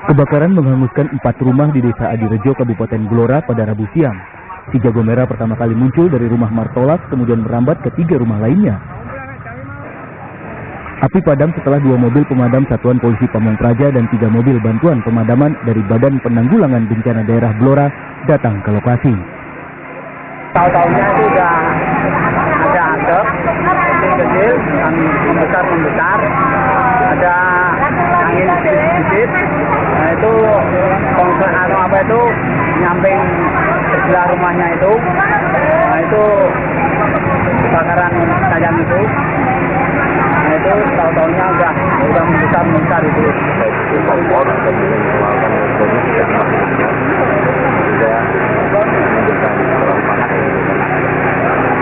Kebakaran menghanguskan 4 rumah di Desa Adirejo, Kabupaten Blora pada Rabu siang. Si jago merah pertama kali muncul dari rumah Martolak, kemudian merambat ke 3 rumah lainnya. Api padam setelah 2 mobil pemadam Satuan Polisi Pamong Praja dan 3 mobil bantuan pemadaman dari Badan Penanggulangan Bencana Daerah Blora datang ke lokasi. Tahu-tahunya itu udah ada asap kecil-kecil, membesar, ada angin sedikit. Nah itu konslet apa itu nyamping sebelah rumahnya itu. Nah itu kebakaran tajam itu. Nah itu tahu-tahunya udah membesar itu. Kompor atau melakukan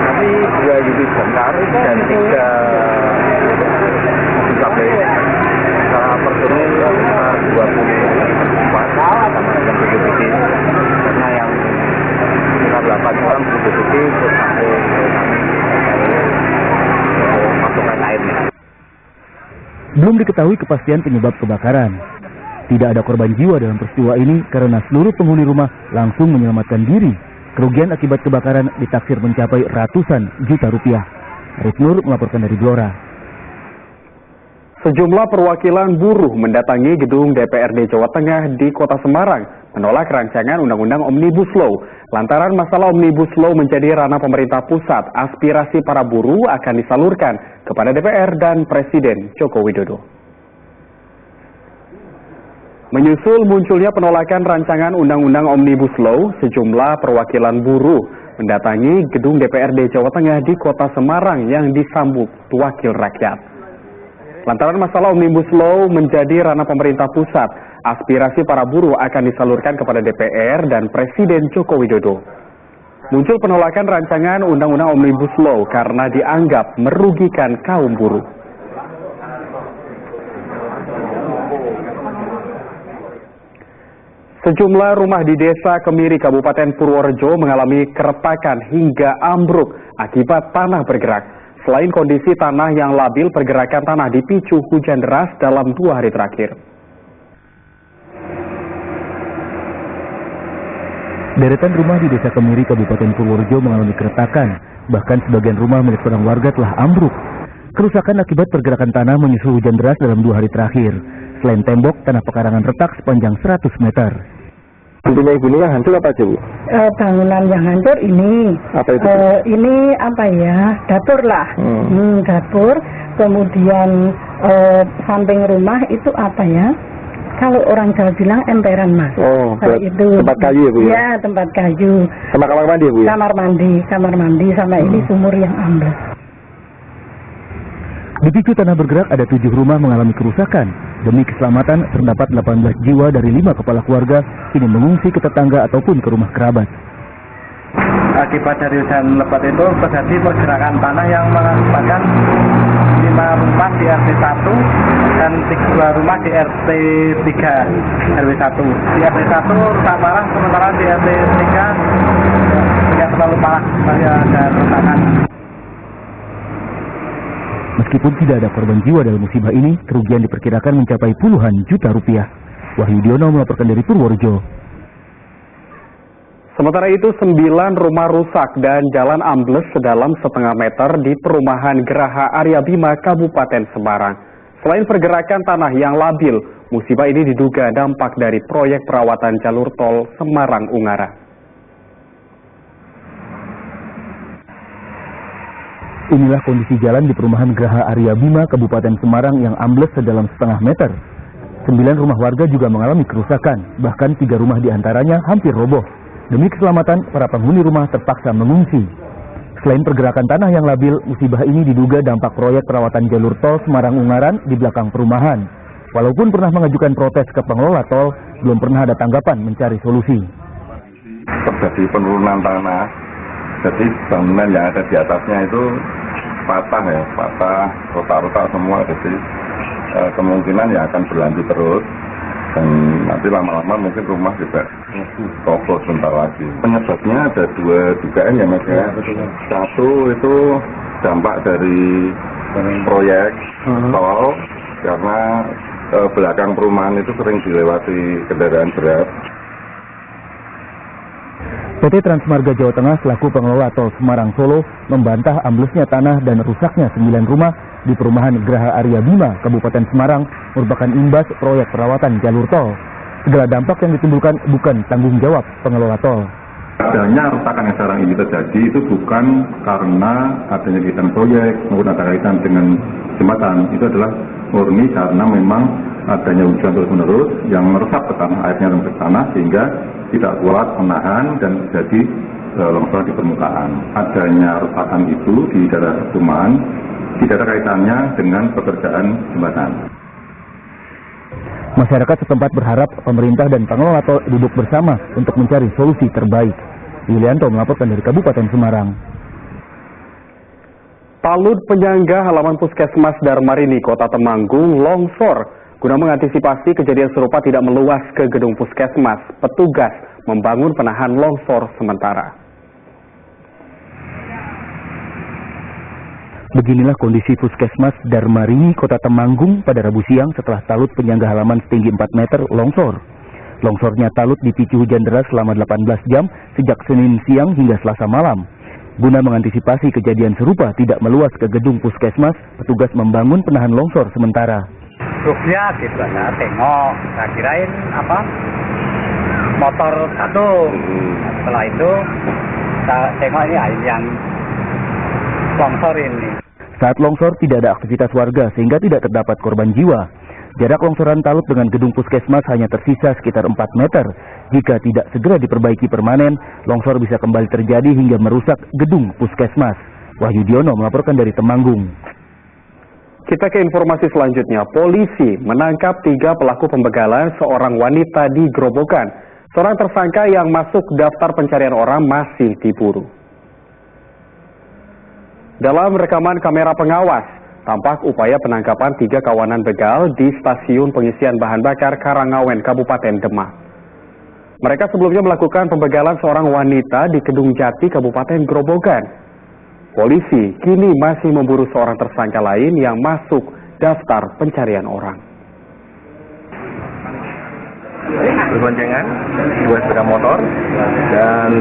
tapi 2 unit damkar dan 3 sampai personil 24 sama yang BPBD, karena yang 8 orang BPBD untuk sampai masukkan airnya. Belum diketahui kepastian penyebab kebakaran. Tidak ada korban jiwa dalam peristiwa ini karena seluruh penghuni rumah langsung menyelamatkan diri. Kerugian akibat kebakaran ditaksir mencapai ratusan juta rupiah. Arif Nur melaporkan dari Blora. Sejumlah perwakilan buruh mendatangi gedung DPRD Jawa Tengah di Kota Semarang menolak rancangan Undang-Undang Omnibus Law. Lantaran masalah Omnibus Law menjadi ranah pemerintah pusat, aspirasi para buruh akan disalurkan kepada DPR dan Presiden Joko Widodo. Menyusul munculnya penolakan rancangan Undang-Undang Omnibus Law, sejumlah perwakilan buruh mendatangi gedung DPRD Jawa Tengah di Kota Semarang yang disambut wakil rakyat. Lantaran masalah Omnibus Law menjadi ranah pemerintah pusat, aspirasi para buruh akan disalurkan kepada DPR dan Presiden Joko Widodo. Muncul penolakan rancangan Undang-Undang Omnibus Law karena dianggap merugikan kaum buruh. Sejumlah rumah di Desa Kemiri, Kabupaten Purworejo mengalami keretakan hingga ambruk akibat tanah bergerak. Selain kondisi tanah yang labil, pergerakan tanah dipicu hujan deras dalam 2 hari terakhir. Deretan rumah di Desa Kemiri, Kabupaten Purworejo mengalami keretakan. Bahkan sebagian rumah milik seorang warga telah ambruk. Kerusakan akibat pergerakan tanah menyusul hujan deras dalam 2 hari terakhir. Selain tembok, tanah pekarangan retak sepanjang 100 meter. Intinya ibu ini yang hancur apa aja, Bu? Bangunan yang hancur ini. Apa itu? Ini apa ya? Dapur lah. Dapur. Kemudian samping rumah itu apa ya? Kalau orang Jawa bilang emperan, Mas. Oh, itu tempat kayu ya, Bu? Ya, tempat kayu. Sama kamar mandi ya, Bu? Ya? Kamar mandi sama ini sumur yang ambles. Dipicu tanah bergerak, ada 7 rumah mengalami kerusakan. Demi keselamatan, terdapat 18 jiwa dari 5 kepala keluarga kini mengungsi ke tetangga ataupun ke rumah kerabat. Akibat dari hujan lebat itu terjadi pergerakan tanah yang mengakibatkan 5 rumah di RT 1 dan 2 rumah di RT 3 RW 1. Di RT 1 rusak parah, sementara di RT 3 tidak terlalu parah, hanya ada retakan. Meskipun tidak ada korban jiwa dalam musibah ini, kerugian diperkirakan mencapai puluhan juta rupiah. Wahyu Diono melaporkan dari Purworejo. Sementara itu 9 rumah rusak dan jalan ambles sedalam setengah meter di perumahan Geraha Arya Bima, Kabupaten Semarang. Selain pergerakan tanah yang labil, musibah ini diduga dampak dari proyek perawatan jalur tol Semarang-Ungaran. Inilah kondisi jalan di perumahan Geraha Arya Bima, Kabupaten Semarang yang ambles sedalam setengah meter. 9 rumah warga juga mengalami kerusakan, bahkan 3 rumah diantaranya hampir roboh. Demi keselamatan, para penghuni rumah terpaksa mengungsi. Selain pergerakan tanah yang labil, musibah ini diduga dampak proyek perawatan jalur tol Semarang-Ungaran di belakang perumahan. Walaupun pernah mengajukan protes ke pengelola tol, belum pernah ada tanggapan mencari solusi. Terjadi penurunan tanah, jadi bangunan yang ada di atasnya itu patah, retak-retak semua, jadi kemungkinan ya akan berlanjut terus. Dan nanti lama-lama mungkin rumah juga roboh sebentar lagi. Penyebabnya ada 2 dugaan ya, Mas ya. Satu itu dampak dari proyek tol, karena belakang perumahan itu sering dilewati kendaraan berat. PT Transmarga Jawa Tengah selaku pengelola tol Semarang Solo membantah amblesnya tanah dan rusaknya 9 rumah di perumahan Geraha Arya Bima, Kabupaten Semarang merupakan imbas proyek perawatan jalur tol. Segala dampak yang ditimbulkan bukan tanggung jawab pengelola tol. Adanya retakan yang sekarang ini terjadi itu bukan karena adanya kaitan proyek maupun ada kaitan dengan jembatan. Itu adalah murni karena memang adanya hujan terus-menerus yang meresap ke tanah, airnya ke tanah sehingga tidak kuat menahan dan terjadi longsor di permukaan. Adanya retakan itu di daerah perumahan tidak ada kaitannya dengan pekerjaan jembatan. Masyarakat setempat berharap pemerintah dan pengelola tol duduk bersama untuk mencari solusi terbaik. Yulianto melaporkan dari Kabupaten Semarang. Talud penyangga halaman Puskesmas Darmarini, Kota Temanggung, longsor. Guna mengantisipasi kejadian serupa tidak meluas ke gedung Puskesmas, petugas membangun penahan longsor sementara. Beginilah kondisi Puskesmas Darmarini, Kota Temanggung pada Rabu siang setelah talud penyangga halaman setinggi 4 meter longsor. Longsornya talud dipicu hujan deras selama 18 jam sejak Senin siang hingga Selasa malam. Guna mengantisipasi kejadian serupa tidak meluas ke gedung Puskesmas, petugas membangun penahan longsor sementara. Truknya gitu aja, tengok, saya kirain motor satu. Setelah itu saya tengok ini air yang longsor ini. Saat longsor tidak ada aktivitas warga sehingga tidak terdapat korban jiwa. Jarak longsoran talud dengan gedung Puskesmas hanya tersisa sekitar 4 meter. Jika tidak segera diperbaiki permanen, longsor bisa kembali terjadi hingga merusak gedung Puskesmas. Wahyu Diono melaporkan dari Temanggung. Kita ke informasi selanjutnya. Polisi menangkap 3 pelaku pembegalan seorang wanita di Grobogan. Seorang tersangka yang masuk daftar pencarian orang masih diburu. Dalam rekaman kamera pengawas, tampak upaya penangkapan 3 kawanan begal di stasiun pengisian bahan bakar Karangawen, Kabupaten Demak. Mereka sebelumnya melakukan pembegalan seorang wanita di Kedung Jati, Kabupaten Grobogan. Polisi kini masih memburu seorang tersangka lain yang masuk daftar pencarian orang. Berboncengan 2 sepeda motor dan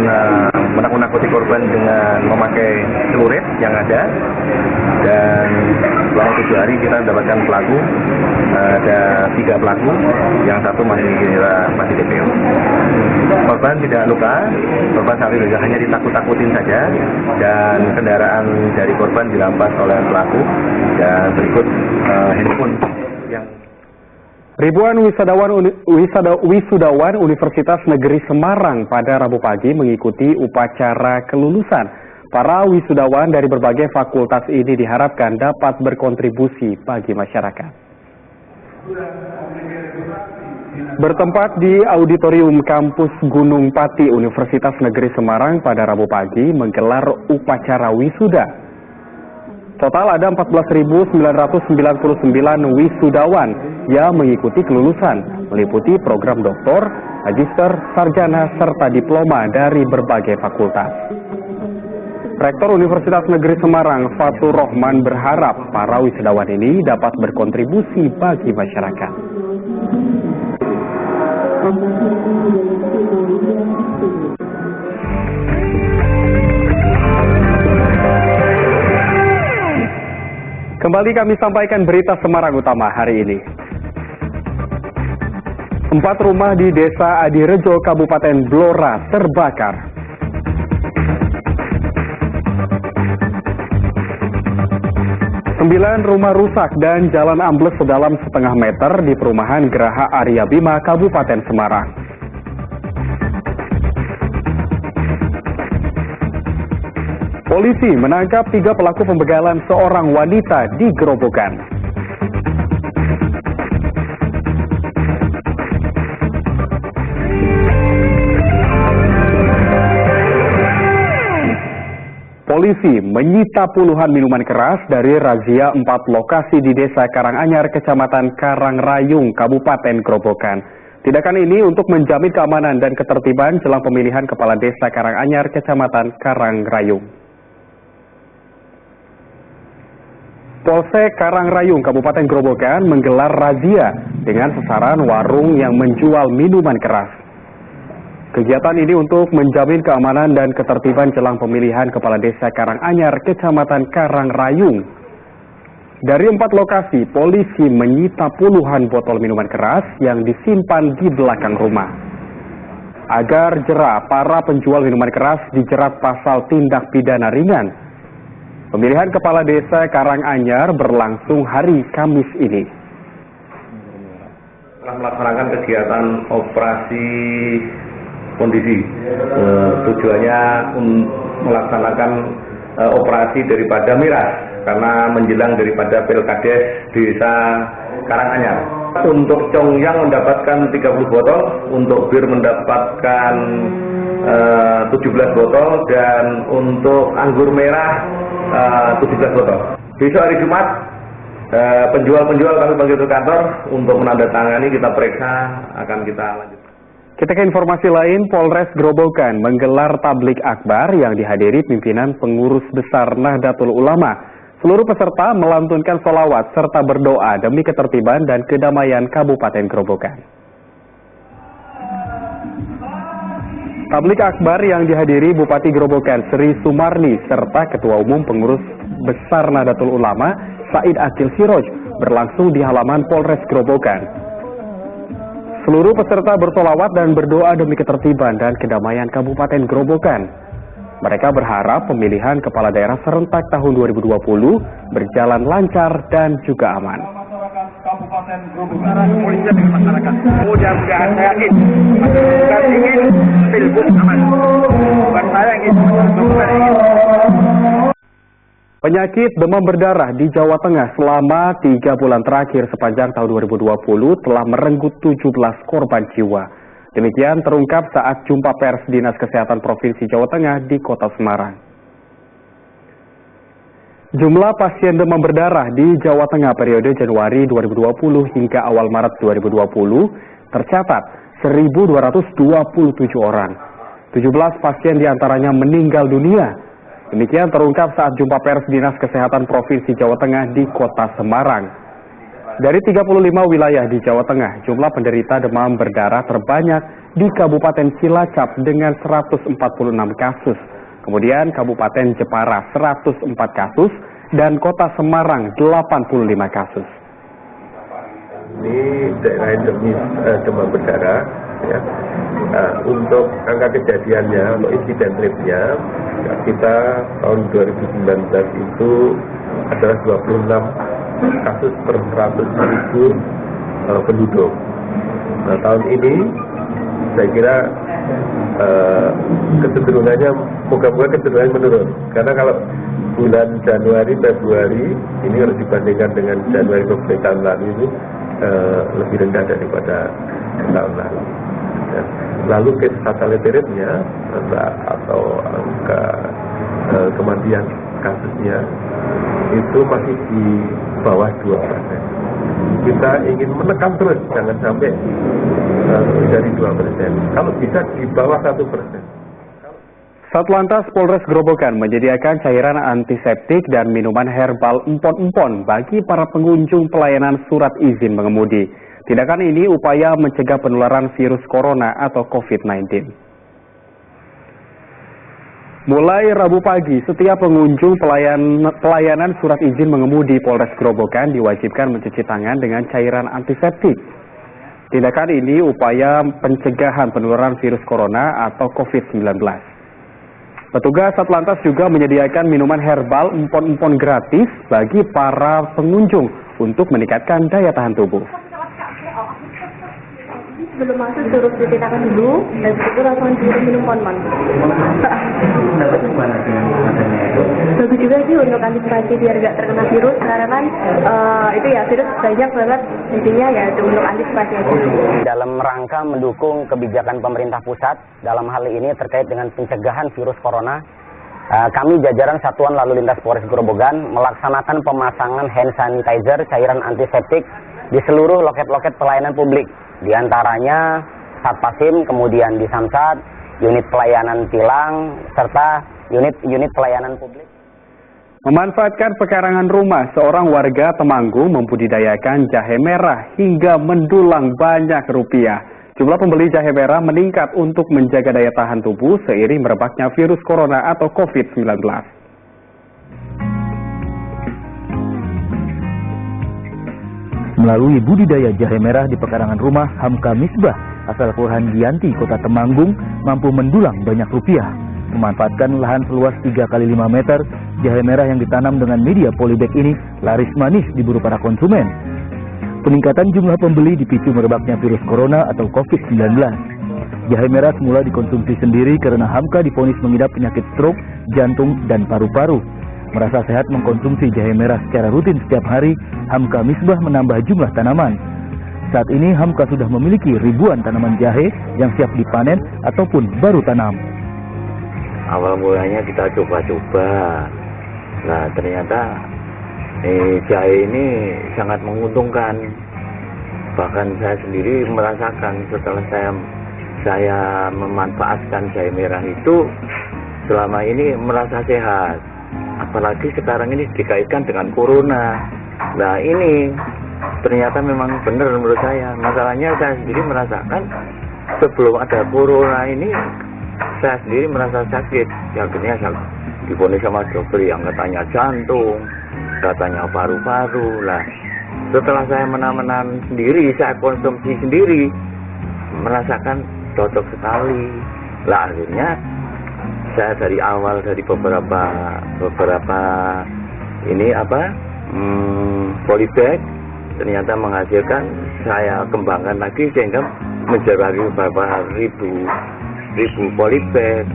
menakut-nakuti korban dengan memakai celurit yang ada, dan selama 7 hari kita mendapatkan pelaku. Ada 3 pelaku, yang 1 masih DPO. Korban tidak luka, korban saat ini hanya ditakut-takutin saja, dan kendaraan dari korban dirampas oleh pelaku, dan berikut handphone yang Ribuan wisudawan Universitas Negeri Semarang pada Rabu pagi mengikuti upacara kelulusan. Para wisudawan dari berbagai fakultas ini diharapkan dapat berkontribusi bagi masyarakat. Bertempat di Auditorium Kampus Gunung Pati Universitas Negeri Semarang pada Rabu pagi menggelar upacara wisuda. Total ada 14.999 wisudawan yang mengikuti kelulusan, meliputi program doktor, magister, sarjana, serta diploma dari berbagai fakultas. Rektor Universitas Negeri Semarang, Fatur Rohman, berharap para wisudawan ini dapat berkontribusi bagi masyarakat. Kembali kami sampaikan berita Semarang Utama hari ini. 4 rumah di Desa Adirejo, Kabupaten Blora terbakar. Sembilan rumah rusak dan jalan ambles sedalam setengah meter di perumahan Geraha Arya Bima, Kabupaten Semarang. Polisi menangkap 3 pelaku pembegalan seorang wanita di Grobogan. Polisi menyita puluhan minuman keras dari razia 4 lokasi di Desa Karanganyar, Kecamatan Karangrayung, Kabupaten Grobogan. Tindakan ini untuk menjamin keamanan dan ketertiban jelang pemilihan Kepala Desa Karanganyar, Kecamatan Karangrayung. Polsek Karangrayung, Kabupaten Grobogan menggelar razia dengan sasaran warung yang menjual minuman keras. Kegiatan ini untuk menjamin keamanan dan ketertiban jelang pemilihan Kepala Desa Karanganyar, Kecamatan Karangrayung. Dari 4 lokasi, polisi menyita puluhan botol minuman keras yang disimpan di belakang rumah. Agar jera, para penjual minuman keras dijerat pasal tindak pidana ringan. Pemilihan Kepala Desa Karanganyar berlangsung hari Kamis ini. Telah melaksanakan kegiatan operasi kondisi. Tujuannya melaksanakan operasi daripada miras karena menjelang daripada Pilkades Desa Karanganyar. Untuk congyang mendapatkan 30 botol, untuk bir mendapatkan 17 botol, dan untuk anggur merah 17 botol. Besok hari Jumat penjual-penjual kami panggil ke kantor untuk menandatangani, kita periksa, akan kita lanjutkan. Kita ke informasi lain, Polres Grobogan menggelar tablik akbar yang dihadiri pimpinan pengurus besar Nahdlatul Ulama. Seluruh peserta melantunkan sholawat serta berdoa demi ketertiban dan kedamaian Kabupaten Grobogan. Tablik akbar yang dihadiri Bupati Grobogan Sri Sumarni serta Ketua Umum Pengurus Besar Nahdlatul Ulama Said Akil Siroj berlangsung di halaman Polres Grobogan. Seluruh peserta bersolawat dan berdoa demi ketertiban dan kedamaian Kabupaten Grobogan. Mereka berharap pemilihan kepala daerah serentak tahun 2020 berjalan lancar dan juga aman. Kabupaten Grobogan, polisi dengan masyarakat. Mudah-mudahan saya ingin pilgub aman. Bukan saya ingin. Penyakit demam berdarah di Jawa Tengah selama 3 bulan terakhir sepanjang tahun 2020 telah merenggut 17 korban jiwa. Demikian terungkap saat jumpa pers Dinas Kesehatan Provinsi Jawa Tengah di Kota Semarang. Jumlah pasien demam berdarah di Jawa Tengah periode Januari 2020 hingga awal Maret 2020 tercatat 1.227 orang. 17 pasien diantaranya meninggal dunia. Demikian terungkap saat jumpa pers Dinas Kesehatan Provinsi Jawa Tengah di Kota Semarang. Dari 35 wilayah di Jawa Tengah, jumlah penderita demam berdarah terbanyak di Kabupaten Cilacap dengan 146 kasus. Kemudian Kabupaten Jepara 104 kasus dan Kota Semarang 85 kasus. Ini daerah endemis demam berdarah. Ya. Untuk angka kejadiannya, untuk insiden rate-nya, kita tahun 2019 itu adalah 26 kasus per 100.000 penduduk. Nah, tahun ini saya kira kecenderungannya, moga-moga kecenderungannya menurun. Karena kalau bulan Januari, Februari, ini harus dibandingkan dengan Januari Februari tahun lalu ini lebih rendah daripada tahun lalu. Ya. Lalu case fatality rate-nya atau angka kematian kasusnya itu masih di bawah 2%. Kita ingin menekan terus, jangan sampai lebih dari 2%. Kalau bisa di bawah 1%. Satlantas Polres Grobogan menyediakan cairan antiseptik dan minuman herbal empon-empon bagi para pengunjung pelayanan surat izin mengemudi. Tindakan ini upaya mencegah penularan virus corona atau COVID-19. Mulai Rabu pagi, setiap pengunjung pelayanan surat izin mengemudi Polres Grobogan diwajibkan mencuci tangan dengan cairan antiseptik. Tindakan ini upaya pencegahan penularan virus corona atau COVID-19. Petugas Satlantas juga menyediakan minuman herbal empon-empon gratis bagi para pengunjung untuk meningkatkan daya tahan tubuh. Sebelum masuk suruh cuci tangan dulu, dan itu langsung disuruh minum pon-pon. Bagus juga sih untuk antisipasi biar gak terkena virus, karena kan itu ya virus banyak banget, intinya ya itu untuk antisipasi aja. Dalam rangka mendukung kebijakan pemerintah pusat dalam hal ini terkait dengan pencegahan virus corona, kami jajaran Satuan Lalu Lintas Polres Grobogan melaksanakan pemasangan hand sanitizer cairan antiseptik di seluruh loket-loket pelayanan publik. Di antaranya Satpasim, kemudian di Samsat, unit pelayanan tilang, serta unit pelayanan publik. Memanfaatkan pekarangan rumah, seorang warga Temanggung membudidayakan jahe merah hingga mendulang banyak rupiah. Jumlah pembeli jahe merah meningkat untuk menjaga daya tahan tubuh seiring merebaknya virus corona atau COVID-19. Melalui budidaya jahe merah di pekarangan rumah, Hamka Misbah asal Kelurahan Giyanti, Kota Temanggung, mampu mendulang banyak rupiah. Memanfaatkan lahan seluas 3 kali 5 meter, jahe merah yang ditanam dengan media polybag ini laris manis diburu para konsumen. Peningkatan jumlah pembeli dipicu merebaknya virus corona atau COVID-19. Jahe merah semula dikonsumsi sendiri karena Hamka divonis mengidap penyakit stroke, jantung, dan paru-paru. Merasa sehat mengkonsumsi jahe merah secara rutin setiap hari, Hamka Misbah menambah jumlah tanaman. Saat ini Hamka sudah memiliki ribuan tanaman jahe yang siap dipanen ataupun baru tanam. Awal mulanya kita coba-coba. Nah, ternyata jahe ini sangat menguntungkan. Bahkan saya sendiri merasakan setelah saya memanfaatkan jahe merah itu, selama ini merasa sehat. Apalagi sekarang ini dikaitkan dengan corona. Nah, ini ternyata memang benar menurut saya. Masalahnya saya sendiri merasakan sebelum ada corona ini, saya sendiri merasa sakit. Akhirnya saya divonis sama dokter yang katanya jantung, katanya paru-paru. Lah, setelah saya menanam sendiri, saya konsumsi sendiri, merasakan cocok sekali. Lah, akhirnya saya dari awal dari beberapa ini polybag ternyata menghasilkan, saya kembangkan lagi sehingga menjadi beberapa ribu polybag.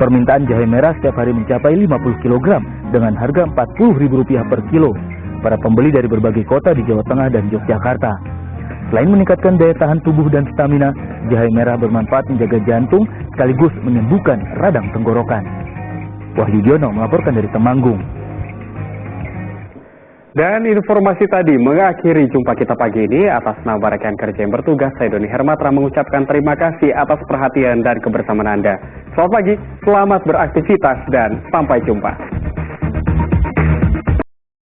Permintaan jahe merah setiap hari mencapai 50 kg dengan harga Rp40.000 per kilo. Para pembeli dari berbagai kota di Jawa Tengah dan Yogyakarta. Selain meningkatkan daya tahan tubuh dan stamina, jahe merah bermanfaat menjaga jantung sekaligus menyembuhkan radang tenggorokan. Wahyu Diono melaporkan dari Temanggung. Dan informasi tadi mengakhiri jumpa kita pagi ini. Atas nama rekan kerja yang bertugas, saya Doni Hermatra mengucapkan terima kasih atas perhatian dan kebersamaan Anda. Selamat pagi, selamat beraktivitas, dan sampai jumpa.